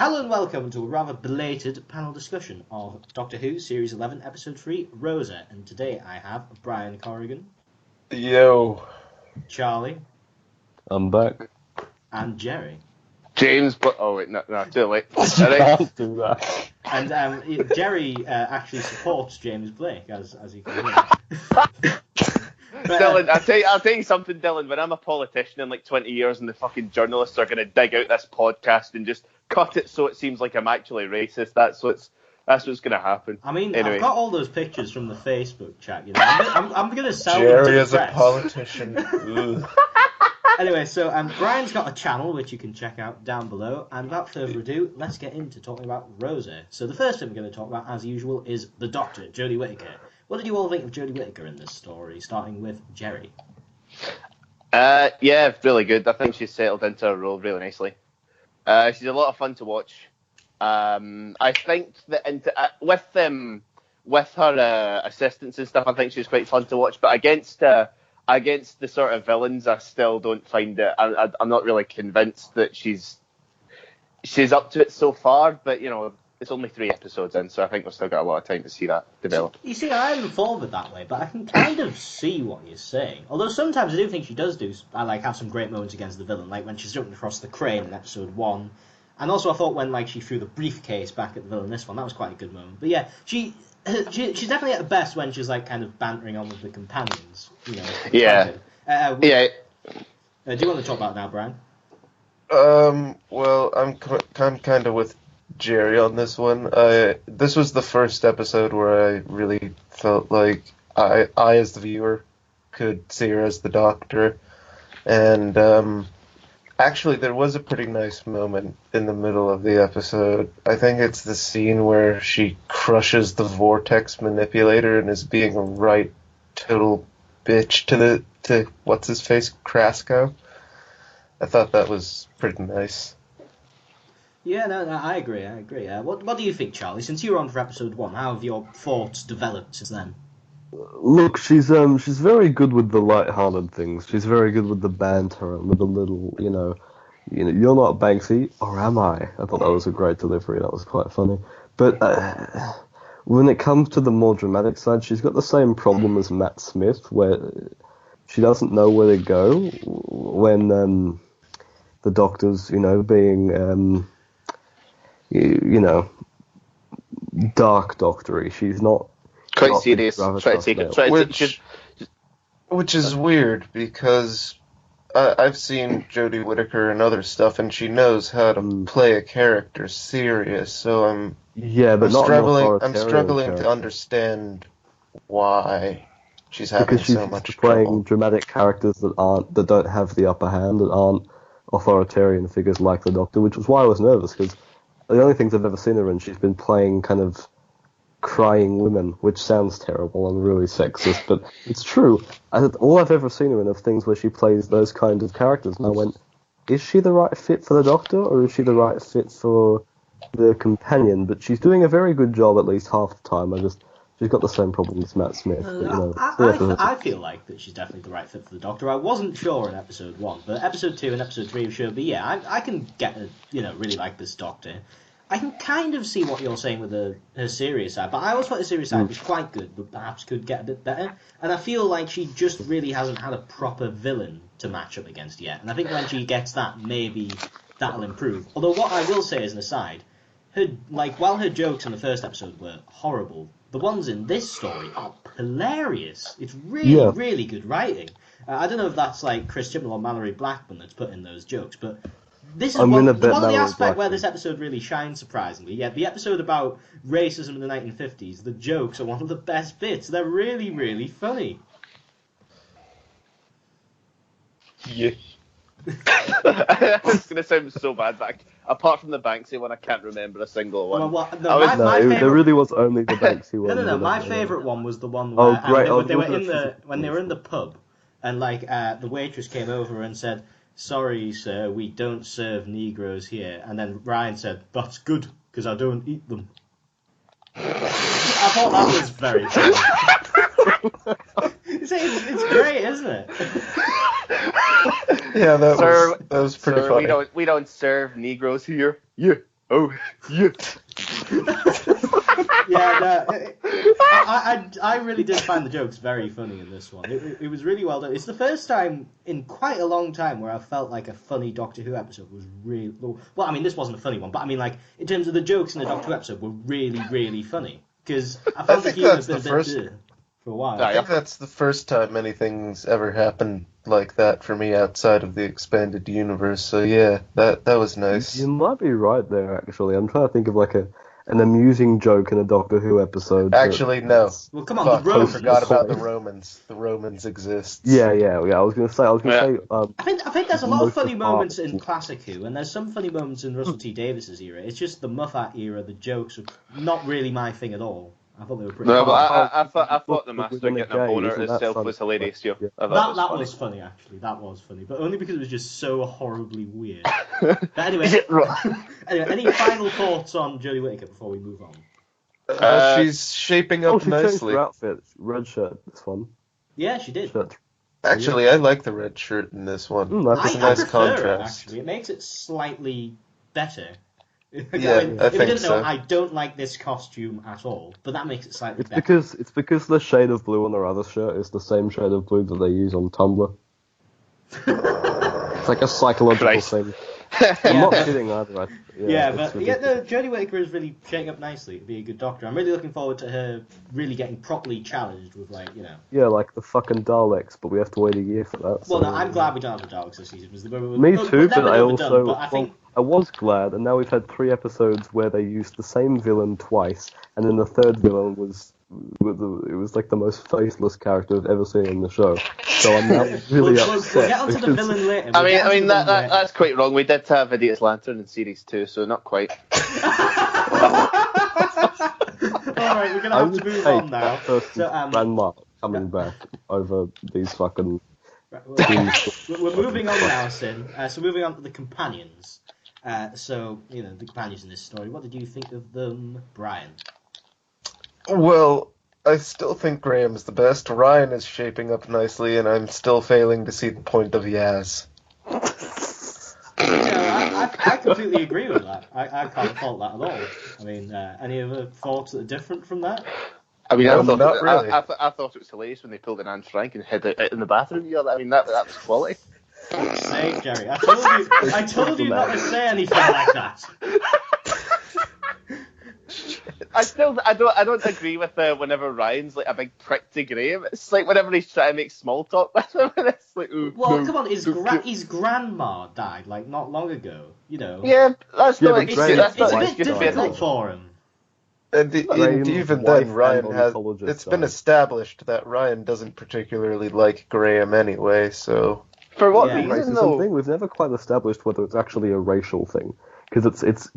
Hello and welcome to a rather belated panel discussion of Doctor Who Series 11, Episode 3, Rosa. And today I have Brian Corrigan. Yo. Charlie. I'm back. And Jerry. James, but oh wait, no, too late. Can't do that. And Jerry actually supports James Blake, as you can hear. But, Dylan, I'll tell you something, Dylan. When I'm a politician in like 20 years and the fucking journalists are going to dig out this podcast and just cut it so it seems like I'm actually racist, that's what's going to happen. I mean, anyway. I've got all those pictures from the Facebook chat, you know. I'm going to sell Jerry them to the as a press. politician. Anyway, so Brian's got a channel which you can check out down below, and without further ado, let's get into talking about Rosa. So the first thing we're going to talk about, as usual, is the Doctor, Jodie Whittaker. What did you all think of Jodie Whittaker in this story, starting with Jerry? Yeah, really good. I think she's settled into her role really nicely. She's a lot of fun to watch. I think that with her assistants and stuff, I think she's quite fun to watch. But against the sort of villains, I still don't find it. I'm not really convinced that she's up to it so far. But you know, it's only 3 episodes in, so I think we've still got a lot of time to see that develop. You see, I hadn't thought of it that way, but I can kind of see what you're saying. Although sometimes I do think she does have some great moments against the villain, like when she's jumping across the crane in episode 1. And also I thought when she threw the briefcase back at the villain in this one, that was quite a good moment. But yeah, she's definitely at her best when she's kind of bantering on with the companions, you know. Yeah. Do you want to talk about it now, Brian? Well, I'm kind of with Jerry on this one. This was the first episode where I really felt like I as the viewer could see her as the Doctor, and actually there was a pretty nice moment in the middle of the episode. I think it's the scene where she crushes the vortex manipulator and is being a right total bitch to what's his face, Kraskow. I thought that was pretty nice. Yeah, no, I agree. What do you think, Charlie? Since you were on for episode 1, how have your thoughts developed since then? Look, she's very good with the light-hearted things. She's very good with the banter and with the little, you know, you're not Banksy, or am I? I thought that was a great delivery. That was quite funny. But when it comes to the more dramatic side, she's got the same problem as Matt Smith, where she doesn't know where to go when the Doctor's, being dark doctory. She's not quite serious. Try to take it. Which is weird because I've seen Jodie Whittaker and other stuff, and she knows how to play a character serious. So I'm struggling to understand why she's having so much trouble. Playing dramatic characters that don't have the upper hand, that aren't authoritarian figures like the Doctor, which was why I was nervous, because the only things I've ever seen her in, she's been playing kind of crying women, which sounds terrible and really sexist, but it's true. All I've ever seen her in are things where she plays those kinds of characters, and I went, is she the right fit for the Doctor, or is she the right fit for the companion? But she's doing a very good job at least half the time. She's got the same problem as Matt Smith. I feel like that she's definitely the right fit for the Doctor. I wasn't sure in episode 1, but episode 2 and episode 3 have showed me, I can get really like this Doctor. I can kind of see what you're saying with her serious side, but I always thought the serious side was quite good, but perhaps could get a bit better. And I feel like she just really hasn't had a proper villain to match up against yet. And I think when she gets that, maybe that'll improve. Although what I will say as an aside, while her jokes in the first episode were horrible, the ones in this story are hilarious. It's really, really good writing. I don't know if that's Chris Chibnall or Mallory Blackburn that's put in those jokes, but this is one of the aspects where this episode really shines, surprisingly. Yeah, the episode about racism in the 1950s, the jokes are one of the best bits. They're really, really funny. Yeah. It's going to sound so bad, but apart from the Banksy one, I can't remember a single one. There really was only the Banksy one. No. My favourite one was the one where when they were in the pub, and the waitress came over and said, "Sorry, sir, we don't serve Negroes here." And then Ryan said, "That's good, because I don't eat them." I thought that was very funny. It's great, isn't it? Yeah, that was pretty funny. We don't serve Negroes here. Yeah, Oh, yeah. Yeah, no, I really did find the jokes very funny in this one. It was really well done. It's the first time in quite a long time where I felt like a funny Doctor Who episode was really... Well, I mean, this wasn't a funny one, but I mean, like, in terms of the jokes in the Doctor Who episode were really, really funny. Because I found the humour a bit for a while. I think that's the first time anything's ever happened like that for me outside of the expanded universe. So yeah, that was nice. You might be right there, actually. I'm trying to think of like an amusing joke in a Doctor Who episode. Actually, no. Well, come on, Fuck, the I Romans. forgot about the Romans. The Romans exist. Yeah. I was gonna say. I think there's a lot of most funny of moments our- in Classic Who, and there's some funny moments in Russell T Davies's era. It's just the Moffat era. The jokes are not really my thing at all. I thought they were pretty. No, funny. but I thought the Master getting a boner itself was hilarious. Yeah. I That thought was funny, actually. That was funny, but only because it was just so horribly weird. But anyway, anyway, any final thoughts on Jodie Whittaker before we move on? She's shaping Oh, up she changed nicely. her outfit. Red shirt. This one. Yeah, she did. Shirt. Actually, I like the red shirt in this one. That's It's a I nice prefer it, contrast. actually. It makes it slightly better. Yeah, I mean, I if you think didn't know, so. I don't like this costume at all, but that makes it slightly It's better. because the shade of blue on their other shirt is the same shade of blue that they use on Tumblr. It's like a psychological Christ. thing. Yeah, I'm not but- kidding either. Yeah, it's but ridiculous. Jodie Whittaker is really shaping up nicely to be a good Doctor. I'm really looking forward to her really getting properly challenged with, like, you know. Yeah, like the fucking Daleks, but we have to wait a year for that. Well, so- no, I'm glad we don't have the Daleks this season. Me too, but I also But I think I was glad, and now we've had 3 episodes where they used the same villain twice, and then the third villain was like the most faceless character I've ever seen in the show. So I'm now really we'll upset. get onto the because- villain later. I We'll get onto mean the villain later. that's quite wrong. We did have Idiot's Lantern in series 2, so not quite. Alright, we're gonna I have would to move take on now. that person's So, grandma coming back over these fucking. we're moving on now, Sin. So moving on to the companions. So, you know, the companions in this story. What did you think of them, Brian? Well, I still think Graham's the best. Ryan is shaping up nicely, and I'm still failing to see the point of Yaz. I completely agree with that. I can't fault that at all. I mean, any other thoughts that are different from that? I mean, No, I thought not really. I thought it was hilarious when they pulled an Anne Frank and hid it in the bathroom. Yeah, I mean that was quality. Fuck's sake, Jerry. I told you not to say anything like that. I don't agree with whenever Ryan's like a big prick to Graham. It's like whenever he's trying to make small talk with him, and it's like, ooh, Well, no, come on, his don't- grandma died, like, not long ago, you know. Yeah, that's Yeah, not but excuse. Graham- That's It's not a an bit excuse. difficult for him. And Graham's even wife then, Ryan and has. oncologist It's been died. established that Ryan doesn't particularly like Graham anyway, so. For what Yeah. reason Racism though? thing. We've never quite established whether it's actually a racial thing, because the It's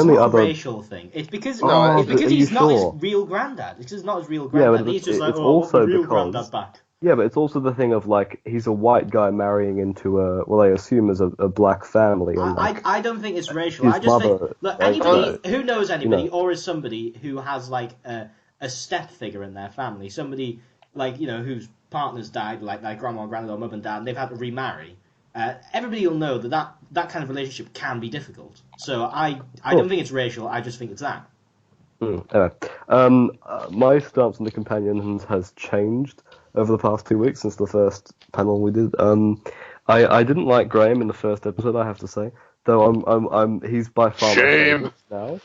only not other. a racial thing. It's because No, it's because are you he's not sure? his real granddad. It's because he's not his real Yeah, granddad. but He's just it's like, oh, also the real because- granddad back. Yeah, but it's also the thing of like he's a white guy marrying into I assume as a black family, and like I don't think it's racial. his I just think mother, look, like, anybody who knows anybody know. or is somebody who has like a step figure in their family, somebody like, you know, whose partner's died, like their grandma, granddad, or mum and dad, and they've had to remarry. Everybody will know that kind of relationship can be difficult. So I don't think it's racial. I just think it's that. Anyway, my stance on the companions has changed over the past 2 weeks since the first panel we did. I didn't like Graham in the first episode, I have to say. Though he's by far my Shame. favourite now.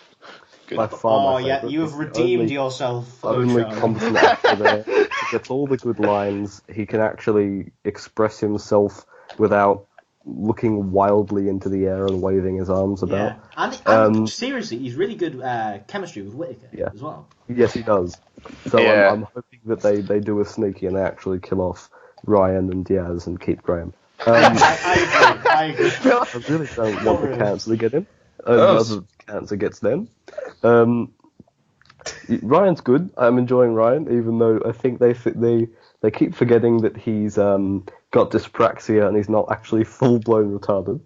Good. By far Oh my yeah, favourite. you have He's the redeemed only- yourself. only Ocho. competent actor there. He gets all the good lines. He can actually express himself without looking wildly into the air and waving his arms about. Yeah, and Um, seriously, he's really good chemistry with Whittaker Yeah. as well. Yes, he does. So Yeah. I'm hoping that they do a sneaky and they actually kill off Ryan and Diaz and keep Graham. I agree. I really don't want the really. cancer to get him. Oh. Other cancer gets them. Ryan's good. I'm enjoying Ryan, even though I think they keep forgetting that he's got dyspraxia and he's not actually full-blown retarded.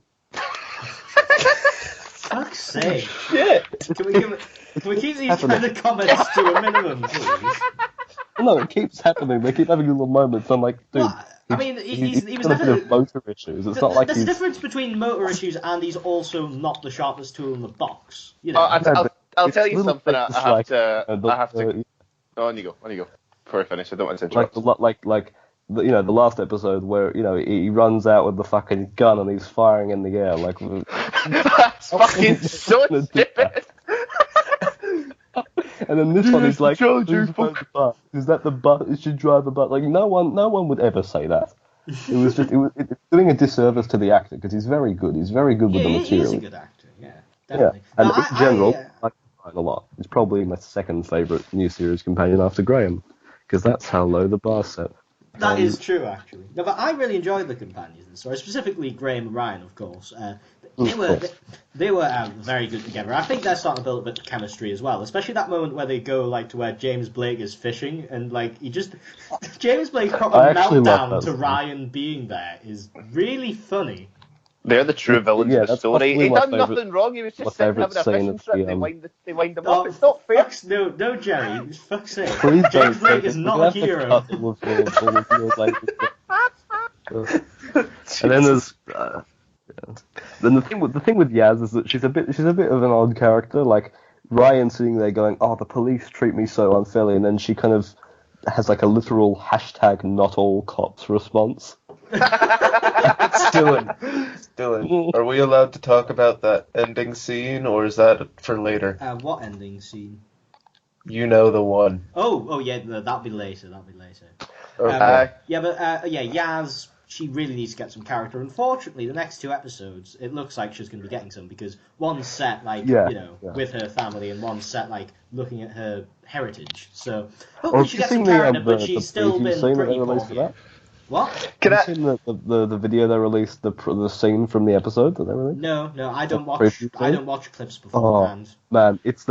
Fuck's sake. Shit. Can we keep these kind of comments to a minimum, please? No, it keeps happening. They keep having little moments. I'm like, dude. Well, I mean, he was got a bit never. of motor issues. It's not like There's a he's. difference between motor issues and he's also not the sharpest tool in the box. You Oh, know. No, but I'll it's tell you little something. I things have like, to. you know, I have to. Oh, on you go. On you go. Before I finish, I don't want to like interrupt. the the last episode where he runs out with the fucking gun and he's firing in the air like. That's fucking so stupid. And then this one, he's like, Charge "Who's you, driving the bus? Is that the bus? It should drive the bus." Like no one would ever say that. It was just it's doing a disservice to the actor because he's very good. He's very good with the He material. is a good actor. Yeah, Yeah, definitely. and No, in general, I like Ryan a lot. It's probably my second favourite new series companion after Graham, because that's how low the bar's set. that is true, actually. No, but I really enjoyed the companions in the story, specifically Graham and Ryan, of course. They were very good together. I think they're starting to build a bit of chemistry as well, especially that moment where they go like to where James Blake is fishing and like James Blake's proper I actually love meltdown that to scene. Ryan being there is really funny. They're the true villains Yeah, of the that's story. possibly He my done favourite- nothing wrong. He was my just sitting favourite having a scene fishing of trip. the, They wind him Oh, up. It's not fair. no, Jerry, fuck's sake. Please don't James say Blake this. is We're not gonna a have to hero. cut all of your language. And then there's then the thing with Yaz is that she's a bit of an odd character. Like Ryan sitting there going, "Oh, the police treat me so unfairly," and then she kind of has like a literal hashtag not all cops response. Dylan, are we allowed to talk about that ending scene, or is that for later? What ending scene? You know the one. Oh yeah, no, that'll be later. Okay. Yaz, she really needs to get some character. Unfortunately, the next two episodes, it looks like she's going to be getting some because one's set with her family, and one's set like looking at her heritage. So hopefully she gets some character, but she's still been pretty poor here. What? Have you seen the video they released, the scene from the episode that they released? No, I don't watch clips Oh beforehand. man, it's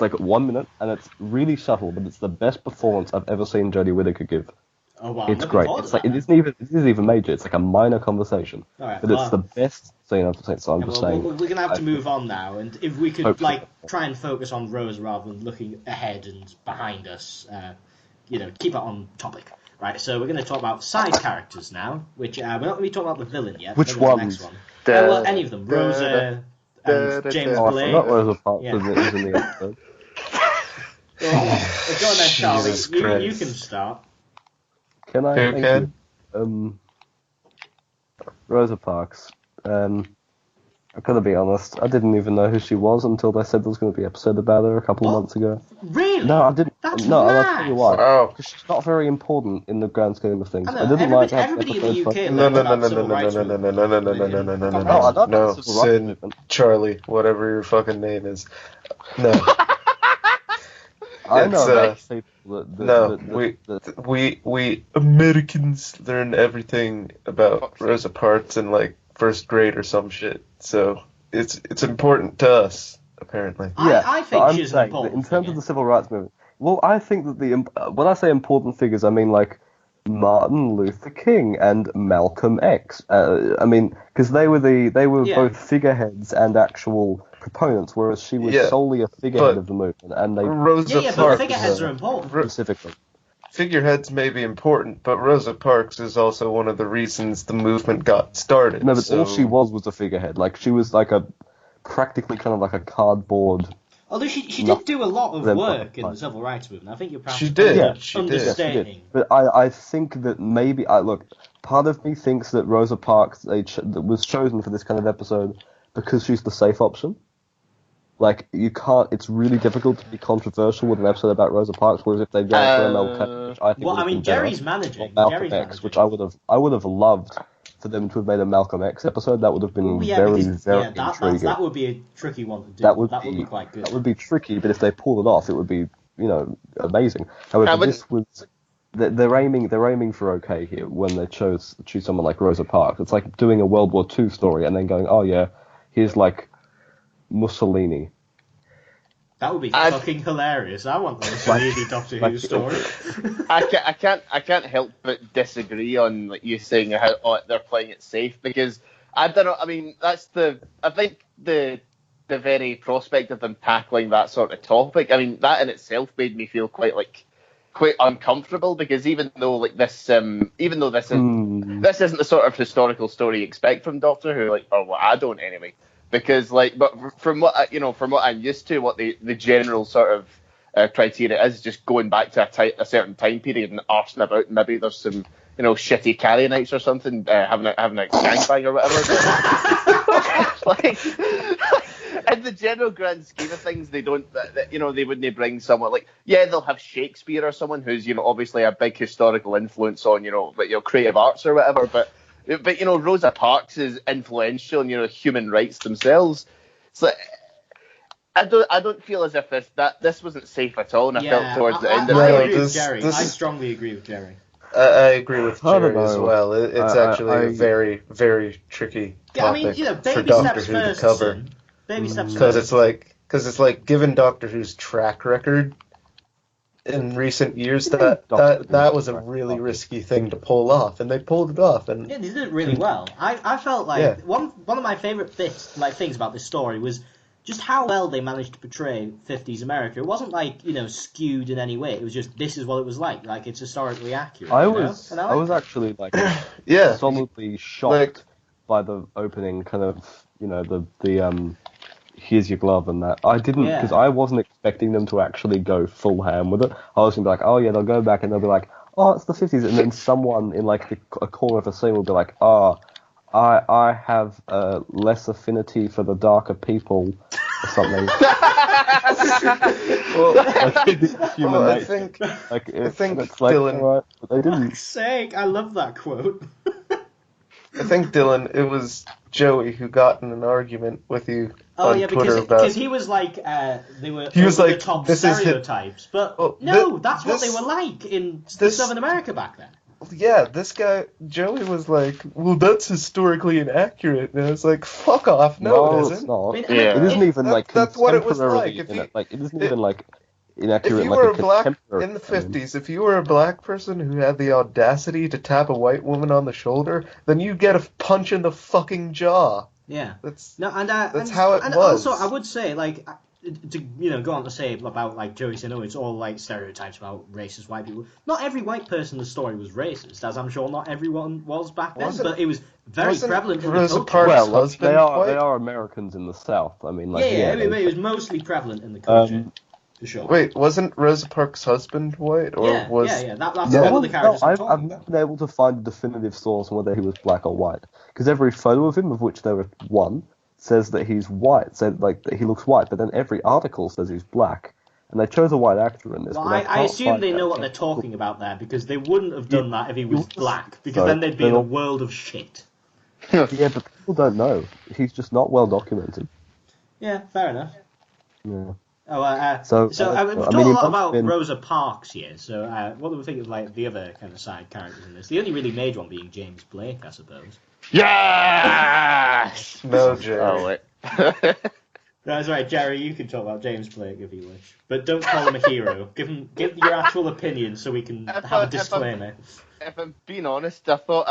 like 1 minute and it's really subtle, but it's the best performance I've ever seen Jodie Whittaker give. Oh wow, It's great. It's like it isn't even major. It's like a minor conversation, Alright, but it's the best scene I've seen. So I'm just saying. We're gonna have to move on now, and if we could try and focus on Rose rather than looking ahead and behind us, keep it on topic. Right, so we're going to talk about side characters now, which we're not going to be talking about the villain yet. Which one? The ones? next one. Any of them. Rosa and James Oh, I Blake. forgot Rosa Parks Yeah. was in the episode. Go on then, Charlie. Jesus You Christ. can start. Can I? Who Thank can? you. Rosa Parks. I've got to be honest, I didn't even know who she was until they said there was going to be an episode about her a couple of months ago. Really? No, I didn't. That's no, and mad. I'll tell you why. Wow. Because she's not very important in the grand scheme of things. I I know, didn't like how everybody in the episodes UK fucking- No, learned no, no, about no, civil no, rights no, no, movement. no, no, no, no, no, no, no, no, No, I no, don't know no, the civil rights Sin, movement. Charlie, whatever your fucking name is. No, I It's, know that people no, that we Americans learn everything about Rosa Parks in like first grade or some shit. So it's important to us, apparently. Yeah, I but think I'm she's an saying that important in terms figure. of the civil rights movement. Well, I think that when I say important figures, I mean like Martin Luther King and Malcolm X. I mean, because they were Yeah. both figureheads and actual proponents, whereas she was Yeah, solely a figurehead but of the movement, and they Rosa Yeah, but Parks. figureheads are important. specifically. Figureheads may be important, but Rosa Parks is also one of the reasons the movement got started. No, but so... all she was a figurehead. Like she was like practically kind of like a cardboard. Although she No. did do a lot of Then work in fine. the civil rights movement. I think you're perhaps She did, Yeah, she did. Yes, she understating. did. But I think that maybe look, part of me thinks that Rosa Parks that was chosen for this kind of episode because she's the safe option. Like you can't. It's really difficult to be controversial with an episode about Rosa Parks. Whereas if they go for MLK, which I think Well, would I mean, have been better, Jerry's managing. or Malcolm Jerry's X, managing. which I would have loved for them to have made a Malcolm X episode. That would have been very intriguing. that would be a tricky one to do. That would be quite good. That would be tricky, but if they pulled it off, it would be amazing. However, this was they're aiming for okay here when they choose someone like Rosa Parks. It's like doing a World War II story and then going, oh yeah, here's like Mussolini. That would be fucking hilarious. I want the Mussolini Doctor Who story. I can't help but disagree on like you saying how they're playing it safe because I don't know. I mean, I think the very prospect of them tackling that sort of topic. I mean, that in itself made me feel quite like quite uncomfortable, because even though this isn't the sort of historical story you expect from Doctor Who, like, or what I don't anyway, because like, but from what from what I'm used to, what the general sort of criteria is just going back to a certain time period and arsing about. Maybe there's some shitty Carrionites or something having a gangbang or whatever. Like, in the general grand scheme of things, they don't. They wouldn't bring someone like, yeah, they'll have Shakespeare or someone who's obviously a big historical influence on creative arts or whatever. But Rosa Parks is influential in human rights themselves. So I don't feel as if this wasn't safe at all, and I felt towards the end of I it. agree with Jerry. I strongly agree with Jerry. I agree with Jerry as well. It's actually a very, very tricky topic for Doctor Who to cover. Baby steps because it's like given Doctor Who's track record in recent years, that was a really risky thing to pull off, and they pulled it off. And yeah, they did it really well. I felt like one of my favorite things about this story was just how well they managed to portray 50s America. It wasn't like, skewed in any way. It was just, this is what it was like. Like, it's historically accurate. I was actually like solidly shocked by the opening kind of, the here's your glove and that. I didn't, because I wasn't expecting them to actually go full ham with it. I was going to be like, oh yeah, they'll go back and they'll be like, oh, it's the 50s. And then someone in like a corner of a scene will be like, oh, I have less affinity for the darker people or something. I think Dylan. Right, but they didn't. For fuck's sake, I love that quote. I think Dylan, it was Joey who got in an argument with you on Twitter about. Because he was like, they were the top stereotypes, but that's what they were like in Southern America back then. Yeah, this guy, Joey, was like, well, that's historically inaccurate. And I was like, fuck off. No, it isn't. It's not. It isn't even like that's what it was like. It isn't even like inaccurate. If you were a black in the 50s, if you were a black person who had the audacity to tap a white woman on the shoulder, then you get a punch in the fucking jaw. Yeah. That's how it was. Also, I would say, like, to go on to say about like Joey saying, it's all like stereotypes about racist white people. Not every white person in the story was racist, as I'm sure not everyone was back then, but it was very prevalent in the culture. Well, they are Americans in the South. I mean, like, it was mostly prevalent in the culture. For sure. Wait, wasn't Rosa Parks' husband white, or was? Yeah. That's what the characters are talking I've not been able to find a definitive source on whether he was black or white, because every photo of him, of which there were one, says that he's white, that he looks white, but then every article says he's black, and they chose a white actor in this. Well, I assume they know what they're talking about there, because they wouldn't have done that if he was black, because then they'd be in a world of shit. Yeah, but people don't know. He's just not well documented. Yeah, fair enough. Yeah. We've talked a lot about Rosa Parks here, so what do we think of like the other kind of side characters in this? The only really major one being James Blake, I suppose. Yes! No, Jerry. Oh, wait. That's right, Jerry, you can talk about James Blake if you wish. But don't call him a hero. Give your actual opinion so we can have a disclaimer. If I'm being honest, I thought,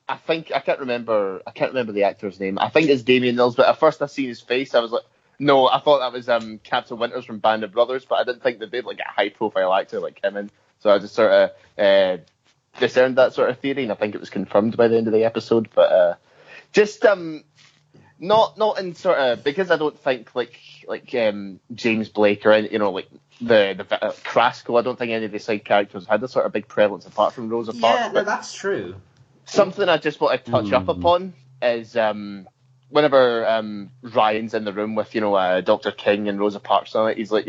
I think, I can't remember the actor's name. I think it's Damien Mills, but at first I seen his face, I was like, no, I thought that was Captain Winters from Band of Brothers, but I didn't think they'd be like a high-profile actor like him in. So I just sort of discerned that sort of theory, and I think it was confirmed by the end of the episode. But just not in sort of, because I don't think like James Blake or any, like the Krasko. I don't think any of the side characters had a sort of big prevalence apart from Rosa Parks. Yeah, no, that's true. Something I just want to touch up upon is whenever Ryan's in the room with Dr. King and Rosa Parks on it, he's like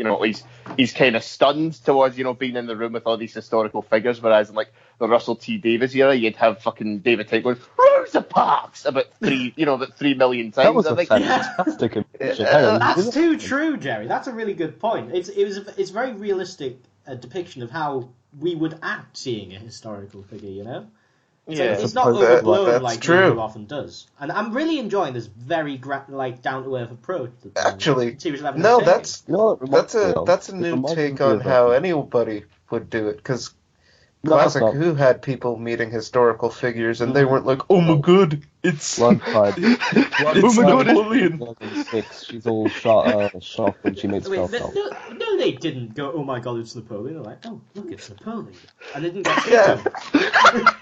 he's kind of stunned towards being in the room with all these historical figures, whereas in like the Russell T Davies era, you'd have fucking David Tennant going Rosa Parks about 3 million times. That was a fantastic impression. That's too true, Jerry. That's a really good point. It's a very realistic depiction of how we would act seeing a historical figure. It's not overblown like Google often does. And I'm really enjoying this very down-to-earth approach. Actually, Series 11 that's a new take on how anybody would do it. Because No, that's Classic not. Who had people meeting historical figures, and they weren't like, "Oh my god, it's Blood Tide. it's my God, Napoleon." 2006. She's all shocked when she meets Wait, Falcon. no, they didn't go, oh my god, it's Napoleon. They're like, oh, look, it's Napoleon. And they didn't get Yeah.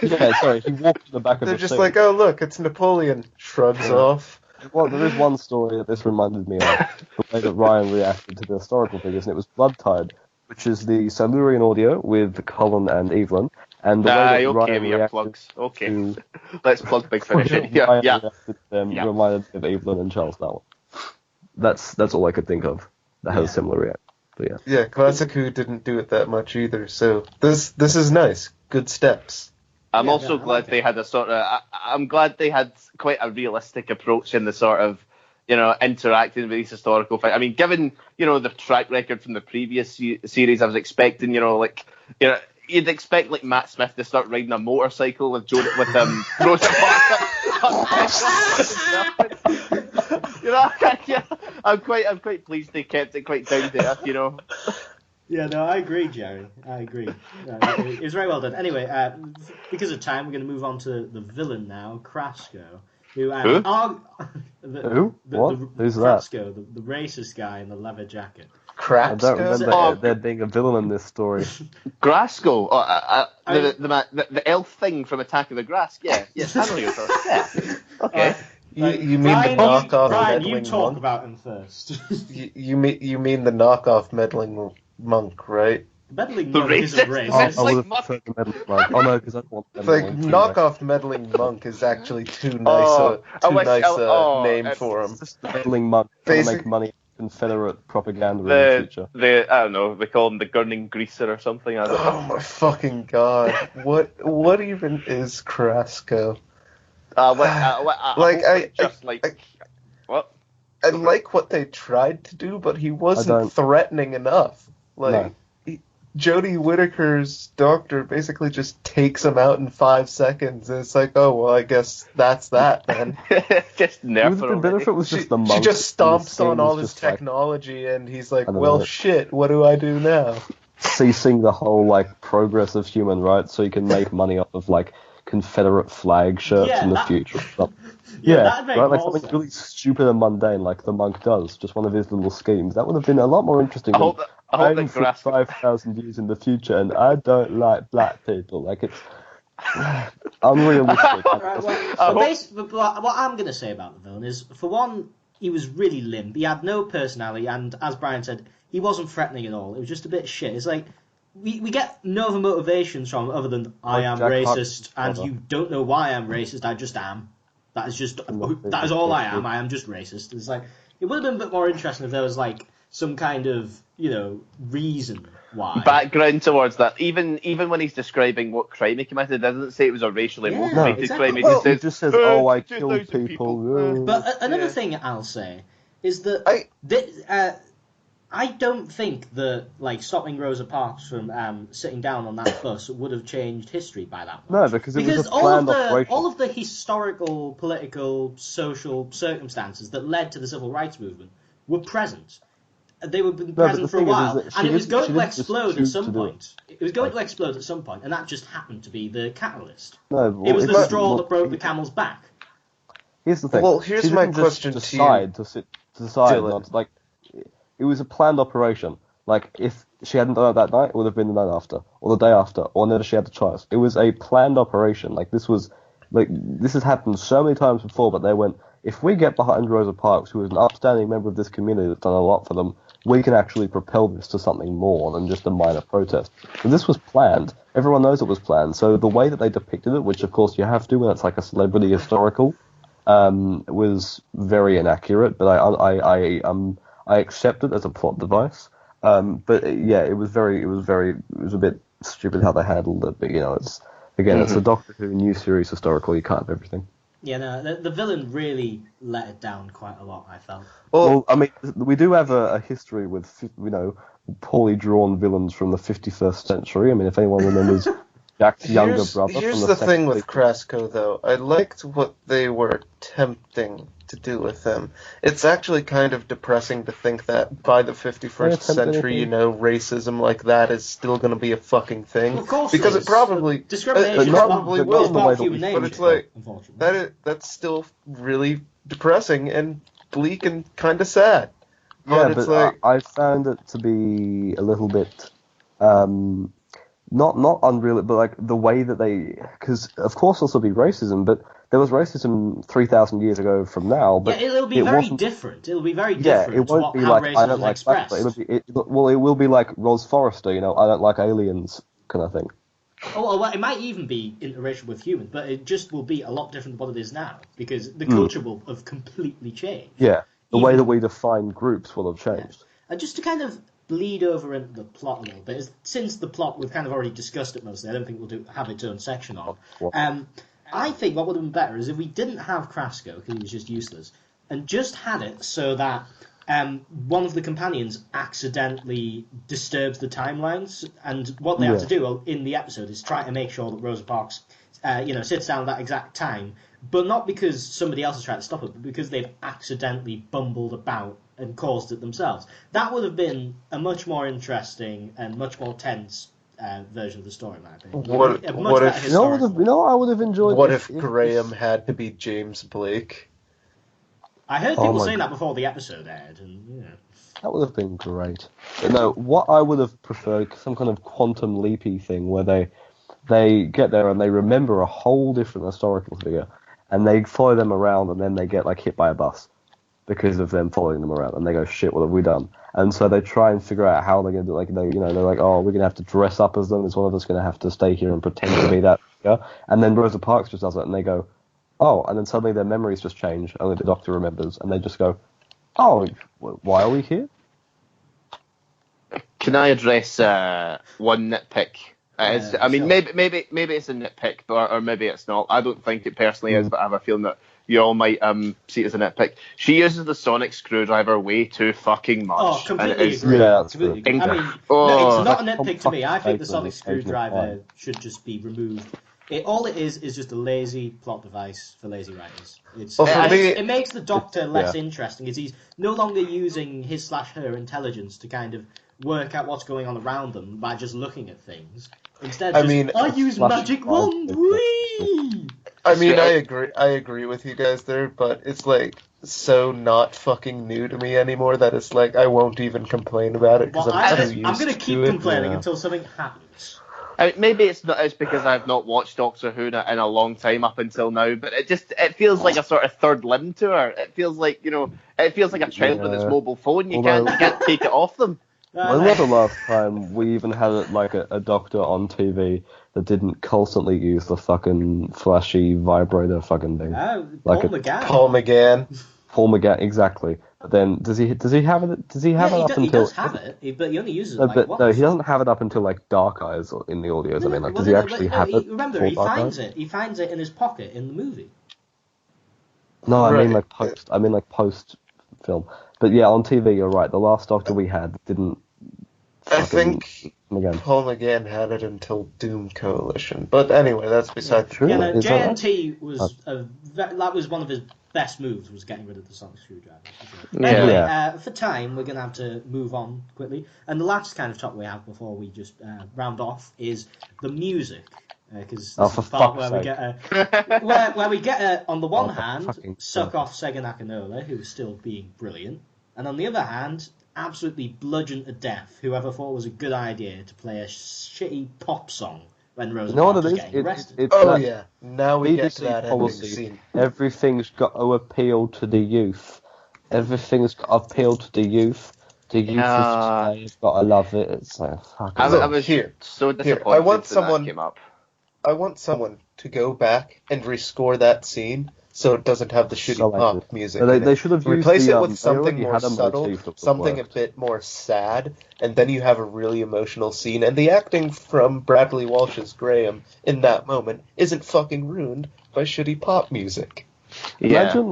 Yeah, sorry, he walked to the back of They're the just scene. like, "Oh look, it's Napoleon." Shrugs off. Well, there is one story that this reminded me of, the way that Ryan reacted to the historical figures, and it was Blood Tide, which is the Silurian audio with Colin and Evelyn, and the way that Okay, Ryan we have reacted plugs. Okay, to let's plug Big Finish. Ryan Yeah. reacted to them Yeah. reminded me of Evelyn and Charles Darwin. That's all I could think of that has a similar reaction. But yeah. Yeah, Classic Who didn't do it that much either. So this is nice. Good steps. I'm Yeah, also no, I glad like they it. had a sort of. I'm glad they had quite a realistic approach in the sort of, interacting with these historical things. I mean, given the track record from the previous series, I was expecting, you'd expect like Matt Smith to start riding a motorcycle with Rosa Parks. Yeah, I'm quite pleased they kept it quite down to earth. Yeah, no, I agree, Jerry. I agree. It was very well done. Anyway, because of time, we're going to move on to the villain now, Krasko. Who? Who? What? Who's that? Krasko, the racist guy in the leather jacket. I don't remember Oh. there being a villain in this story. Grasko, the elf thing from Attack of the Grass. Yeah, yes, I know you're talking. Yeah. Okay. You mean Brian, the knockoff Brian, meddling you talk monk? about him first. You mean the knockoff meddling monk, right? Meddling The monk isn't racist. I racist. like would have Muck. preferred the meddling monk. Oh no, because I don't want them Like all too knockoff meddling monk is actually too Oh, nice I a wish- name it's- for him. It's just the meddling monk trying to make Basic- money in Confederate propaganda in the future. I don't know. They call him the Gurning Greaser or something. I don't know. Oh my fucking god! What even is Krasko? What? I like what they tried to do, but he don't. wasn't threatening enough. No. Jodie Whittaker's doctor basically just takes him out in 5 seconds, and it's like, oh well, I guess that's that then. Just It nerf would have been better if it was She just the monk. just and the stomps scene on all was his just, like, technology, and he's like, I don't well, know. shit, what do I do now? ceasing the whole progress of human rights, so you can make money off of Confederate flag shirts Yeah, in the that- future. that'd make right, more something sense. really stupid and mundane, like the monk does, just one of his little schemes. That would have been a lot more interesting. I hope that I'm Grasko. 5,000 years in the future, and I don't like black people. It's unrealistic. Right, well, what I'm going to say about the villain is, for one, he was really limp. He had no personality, and as Brian said, he wasn't threatening at all. It was just a bit shit. It's like, we get no other motivations from him other than, I am Jack racist, Harkness' and you don't know why I'm racist, I just am. That is all I am just racist. It's like, it would have been a bit more interesting if there was, some kind of, reason why. Background towards that. Even when he's describing what crime he committed, it doesn't say it was a racially Yeah, motivated exactly. crime. He Well, He just says, I killed 2,000 people. But another Yeah. thing I'll say is that I don't think that stopping Rosa Parks from sitting down on that bus would have changed history by that much. No, because it was a planned operation. all of the historical, political, social circumstances that led to the civil rights movement were present. They were but present the for a thing is while, that and it was she going to didn't just explode at choose some to do it. point. It was going to explode at some point, and that just happened to be the catalyst. No, It was well, the straw that broke the camel's back. Here's the thing. Well, here's she my didn't question just to decide you, to decide Dylan. not it was a planned operation. If she hadn't done it that night, it would have been the night after, or the day after, or whenever she had the choice. It was a planned operation. This has happened so many times before, but they went, if we get behind Rosa Parks, who is an upstanding member of this community that's done a lot for them, we can actually propel this to something more than just a minor protest. So this was planned. Everyone knows it was planned. So the way that they depicted it, which of course you have to when it's like a celebrity historical, was very inaccurate. But I accept it as a plot device. But yeah, it was a bit stupid how they handled it. But it's a Doctor Who new series historical. You can't have everything. Yeah, no, the villain really let it down quite a lot, I felt. Well, I mean, we do have a history with, poorly drawn villains from the 51st century. I mean, if anyone remembers Jack's younger brother Here's from the the thing with second Krasko, though. I liked what they were attempting to do with them. It's actually kind of depressing to think that by the 51st century, racism like that is still going to be a fucking thing. Well, of course, because it probably discrimination probably will. Part of human nature, but it's like unfortunately. that's still really depressing and bleak and kind of sad. Yeah, but I found it to be a little bit, not unreal, but like the way that because of course there'll still be racism, but there was racism 3,000 years ago from now. But yeah, it'll be very different. It'll be very different. Yeah, it won't be how like racism I don't is like expressed. it will be like Ros Forrester, I don't like aliens kind of thing. Oh, well, it might even be interracial with humans, but it just will be a lot different than what it is now because the culture will have completely changed. Yeah, the way that we define groups will have changed. Yeah. And just to kind of bleed over into the plot a little bit, since the plot we've kind of already discussed it mostly, I don't think we'll have its own section on. I think what would have been better is if we didn't have Krasko because he was just useless, and just had it so that one of the companions accidentally disturbs the timelines, and what they have to do in the episode is try to make sure that Rosa Parks, sits down at that exact time, but not because somebody else is trying to stop it, but because they've accidentally bumbled about and caused it themselves. That would have been a much more interesting and much more tense version of the story, in my opinion. What if I would have enjoyed. What if Graham had to be James Blake? I heard people saying that before the episode aired, and that would have been great. But no, what I would have preferred, some kind of quantum leapy thing where they get there and they remember a whole different historical figure, and they follow them around, and then they get like hit by a bus because of them following them around, and they go, shit, what have we done? And so they try and figure out how they're going to do it. They're like, oh, we're going to have to dress up as them. Is one of us going to have to stay here and pretend to be that figure? And then Rosa Parks just does it, and they go, oh, and then suddenly their memories just change. Only the Doctor remembers, and they just go, oh, why are we here? Can I address one nitpick? Maybe it's a nitpick, or maybe it's not. I don't think it personally is, but I have a feeling that you all might see it as a nitpick. She uses the sonic screwdriver way too fucking much. Oh, completely agree. Yeah, completely agree. I mean, it's not a nitpick to me. I think the sonic screwdriver should just be removed. All it is just a lazy plot device for lazy writers. It makes the Doctor less interesting, as he's no longer using his/her intelligence to kind of work out what's going on around them by just looking at things. Instead, I use magic wand. Whee! I mean, I agree with you guys there, but it's like so not fucking new to me anymore that it's like I won't even complain about it because I'm so used to it. I'm going to keep complaining until something happens. I mean, maybe it's because I've not watched Doctor Who in a long time up until now, but it feels like a sort of third limb to her. It feels like a child with its mobile phone. You can't take it off them. When was the last time we even had a Doctor on TV that didn't constantly use the fucking flashy vibrator fucking thing? Paul McGann, exactly. But then does he have it? Does he have it up until? He does have it, but he only uses it once. No, he doesn't have it up until like Dark Eyes in the audios. Does he actually have it? Remember, he finds it. He finds it in his pocket in the movie. No, I mean like post. I mean like post film. But yeah, on TV, you're right. The last Doctor we had didn't. I think Paul McGann had it until Doom Coalition. But anyway, that's beside the point. Yeah, JNT was that was one of his best moves, was getting rid of the sonic screwdriver. For sure. Anyway, for time, we're going to have to move on quickly. And the last kind of topic we have before we just round off is the music. Because this is the part where we get on the one hand, suck off Sega Nakanola, who's still being brilliant, and on the other hand, absolutely bludgeon to death whoever thought it was a good idea to play a shitty pop song when Rosa Parks was getting arrested. Now we get to that ending scene. Everything's got to appeal to the youth. Everything's got to appeal to the youth. The youth of today has got to love it. It's like fucking. I was so disappointed. I want someone to go back and rescore that scene so it doesn't have the shitty pop music. They should have replaced it with something more subtle, something a bit more sad, and then you have a really emotional scene. And the acting from Bradley Walsh's Graham in that moment isn't fucking ruined by shitty pop music. Yeah. It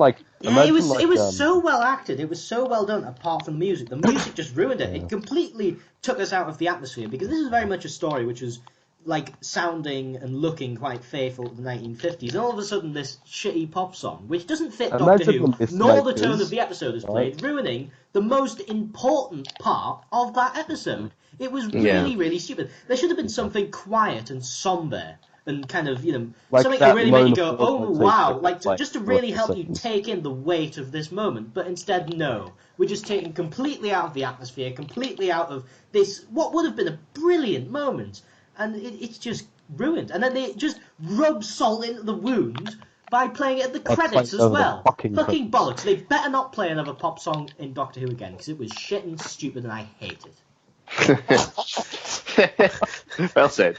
was so well acted. It was so well done. Apart from the music, the music just ruined it. It completely took us out of the atmosphere because this is very much a story which is like sounding and looking quite faithful to the 1950s, and all of a sudden this shitty pop song, which doesn't fit Doctor Imagine Who, the nor the tone mismakers, of the episode is right? played, ruining the most important part of that episode. It was Yeah. really, really stupid. There should have been something quiet and somber, and kind of, Like something to that really make you lone go, oh horn wow, takes like just to 2 or really 3 help you seconds. take in the weight of this moment. But instead, no. We're just taken completely out of the atmosphere, completely out of this, what would have been a brilliant moment. And it's just ruined. And then they just rub salt into the wound by playing it at the By credits playing as over the well. fucking Fucking credits. bollocks. They better not play another pop song in Doctor Who again, because it was shit and stupid and I hate it. Well said.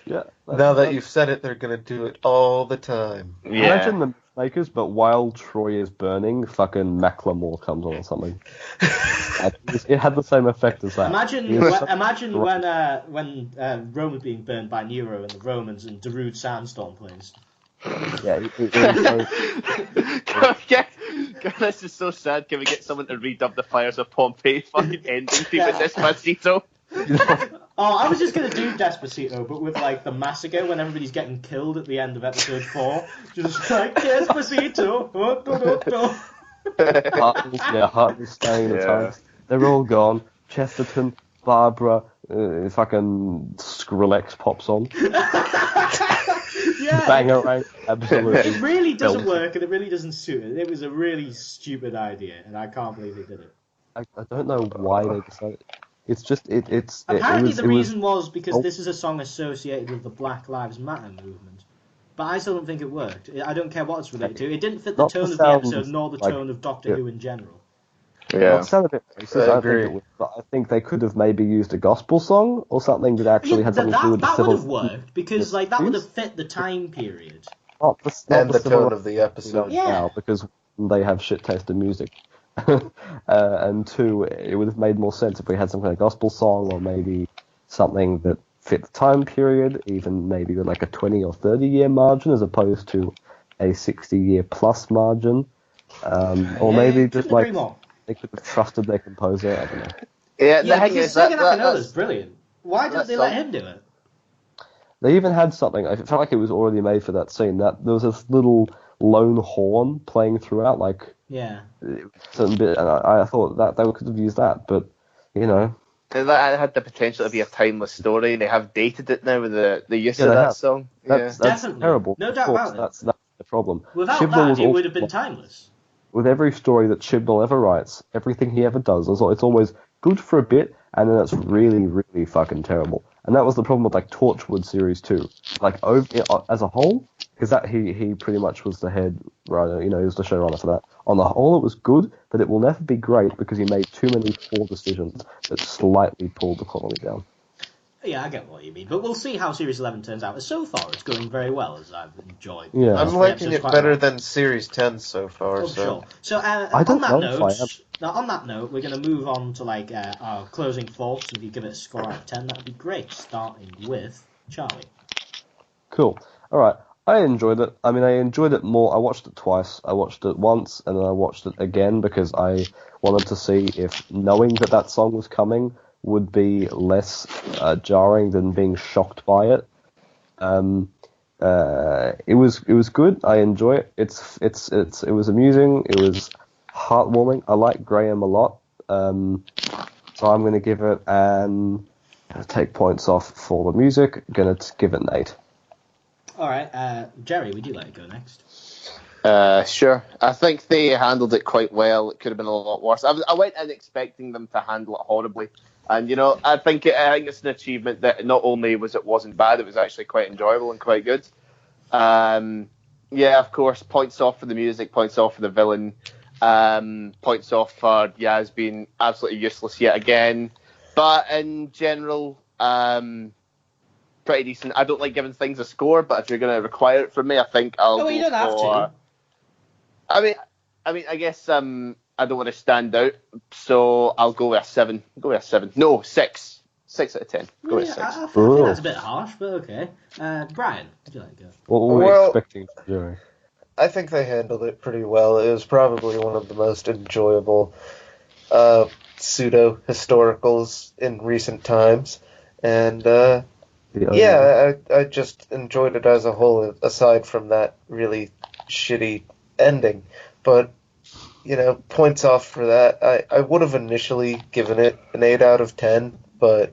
Yeah. Now that you've said it, they're gonna do it all the time. Imagine Yeah. the makers, but while Troy is burning, fucking Macklemore comes on or something. It had the same effect as that. Imagine, It was so imagine great. when Rome was being burned by Nero and the Romans and Darude Sandstorm plays. Yeah, it was so... This is so sad. Can we get someone to redub the Fires of Pompeii fucking ending theme with Despacito? Oh, I was just going to do Despacito, but with, like, the massacre when everybody's getting killed at the end of episode 4. Just like, Despacito! Oh, do, do, do. Hartley staying the time. They're all gone. Chesterton, Barbara, fucking Skrillex pops on. Yeah, Bangarang, absolutely. it really doesn't Belted. work, and it really doesn't suit it. It was a really stupid idea, and I can't believe they did it. I don't know why they decided. It's just it's. Apparently, it the was, reason was because Oh. this is a song associated with the Black Lives Matter movement. But I still don't think it worked. I don't care what it's related to. It didn't fit the Not to tone of the sound episode, nor the like- tone of Doctor Who in general. Well, it sounded a bit racist. I I agree. think it was, but I think they could have maybe used a gospel song or something that actually had something to do with the that civil. would have worked, because like that would have issues. fit the time period. Not And the civil tone of the episode. Yeah. now, because they have shit taste in music. And 2, it would have made more sense if we had some kind of gospel song or maybe something that fit the time period, even maybe with like a 20 or 30 year margin as opposed to a 60 year plus margin. Or maybe just couldn't like agree more. they could have trusted their composer. I don't know. Yeah, the Yeah, thing because is that, Sega that Nakanola's that's, brilliant. Why didn't that they let song- him do it? They even had something. I felt like it was already made for that scene. That there was this little lone horn playing throughout, like Yeah. certain bit, and I thought that they could have used that, but you know, that had the potential to be a timeless story, and they have dated it now with the use Yeah, of they that have. song. that's Definitely. terrible. No Of doubt course, about it. that's the problem. Without Chibnall that, was it also- would have been timeless. With every story that Chibnall ever writes, everything he ever does, it's always good for a bit, and then it's really, really fucking terrible. And that was the problem with like Torchwood series too. Like as a whole, because that he pretty much was the head writer, he was the showrunner for that. On the whole, it was good, but it will never be great because he made too many poor decisions that slightly pulled the quality down. Yeah, I get what you mean, but we'll see how Series 11 turns out. So far, it's going very well, as I've enjoyed. Yeah. the I'm first three liking episodes it quite better well. than Series 10 so far. Oh, so sure. So I on don't that know if I am. on that note, we're going to move on to like our closing thoughts. If you give it a score out of 10, that would be great. Starting with Charlie. Cool. All right. I enjoyed it. I mean, I enjoyed it more. I watched it twice. I watched it once, and then I watched it again because I wanted to see if knowing that song was coming would be less jarring than being shocked by it. It was good. I enjoy it. It was amusing. It was heartwarming. I like Graham a lot. So I'm going to give it take points off for the music. Going to give it an 8. All right, Jerry, would you like to go next? Sure. I think they handled it quite well. It could have been a lot worse. I went in expecting them to handle it horribly, and I think it's an achievement that not only wasn't bad, it was actually quite enjoyable and quite good. Yeah, of course, points off for the music, points off for the villain, points off for Yaz being absolutely useless yet again. But in general, pretty decent. I don't like giving things a score, but if you're going to require it from me, I think I'll go you don't have for... to. I guess I don't want to stand out, so I'll go with a 7. No, 6. 6 out of 10. Go with Yeah, 6. I think that's a bit harsh, but okay. Brian, would you like to go? What were we Well- expecting from Jerry? I think they handled it pretty well. It was probably one of the most enjoyable pseudo-historicals in recent times. And Yeah, I just enjoyed it as a whole, aside from that really shitty ending. But, points off for that. I would have initially given it an 8 out of 10, but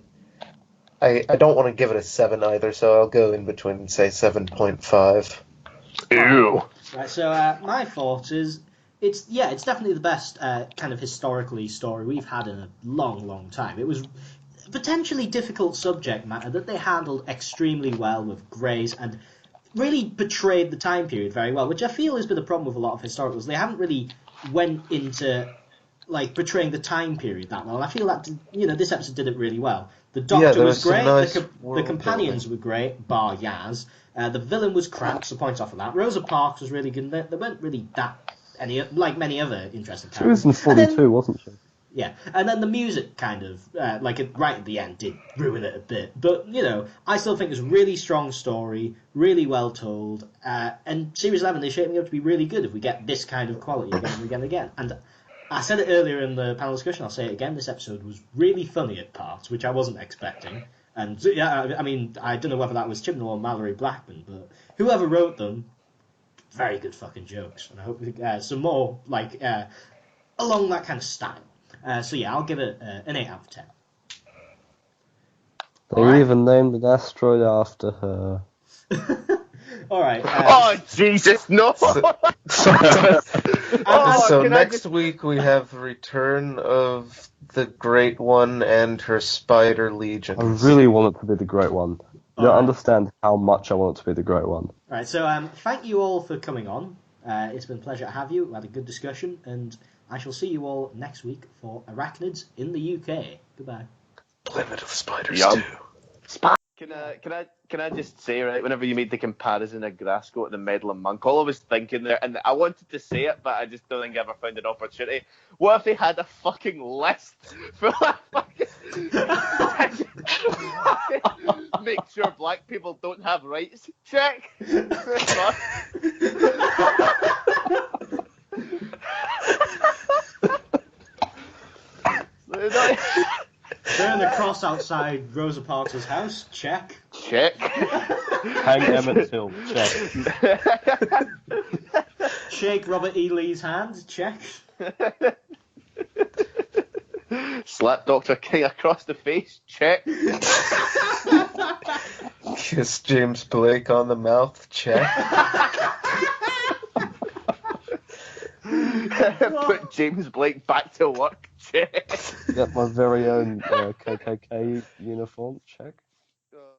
I don't want to give it a 7 either, so I'll go in between and say 7.5. Ew. Right, so my thought is, it's definitely the best kind of historically story we've had in a long, long time. It was potentially difficult subject matter that they handled extremely well with grace and really portrayed the time period very well, which I feel has been a problem with a lot of historicals. They haven't really went into portraying the time period that well, and I feel that this episode did it really well. The Doctor was great, nice the companions were great, bar Yaz. The villain was crap, so points off of that. Rosa Parks was really good. They weren't really like many other interesting characters. She was in 42, wasn't she? Yeah, and then the music kind of, right at the end, did ruin it a bit. But, I still think it's a really strong story, really well told, and Series 11 is shaping up to be really good if we get this kind of quality again and again and again. And I said it earlier in the panel discussion, I'll say it again, this episode was really funny at parts, which I wasn't expecting. And, yeah, I mean, I don't know whether that was Chibnall or Mallory Blackman, but whoever wrote them, very good fucking jokes. And I hope some more, along that kind of style. So yeah, I'll give it an 8 out of 10. They even named an asteroid after her. Alright. Oh, Jesus, no! So next week we have the return of the Great One and her Spider Legion. I really want it to be the Great One. You don't understand how much I want it to be the Great One. Right, so thank you all for coming on. It's been a pleasure to have you. We had a good discussion, and I shall see you all next week for Arachnids in the UK. Goodbye. Planet of Spiders Yum. 2. Can I just say, right, whenever you made the comparison of Grasko to the Meddling Monk, all I was thinking there, and I wanted to say it, but I just don't think I ever found an opportunity. What if they had a fucking list for make sure black people don't have rights? Check. Burn the cross outside Rosa Parks' house. Check. Check. Hang Emmett Till. Check. Shake Robert E. Lee's hand. Check. Slap Dr. King across the face. Check. Kiss James Blake on the mouth. Check. Put James Blake back to work. Check. Get my very own KKK uniform. Check.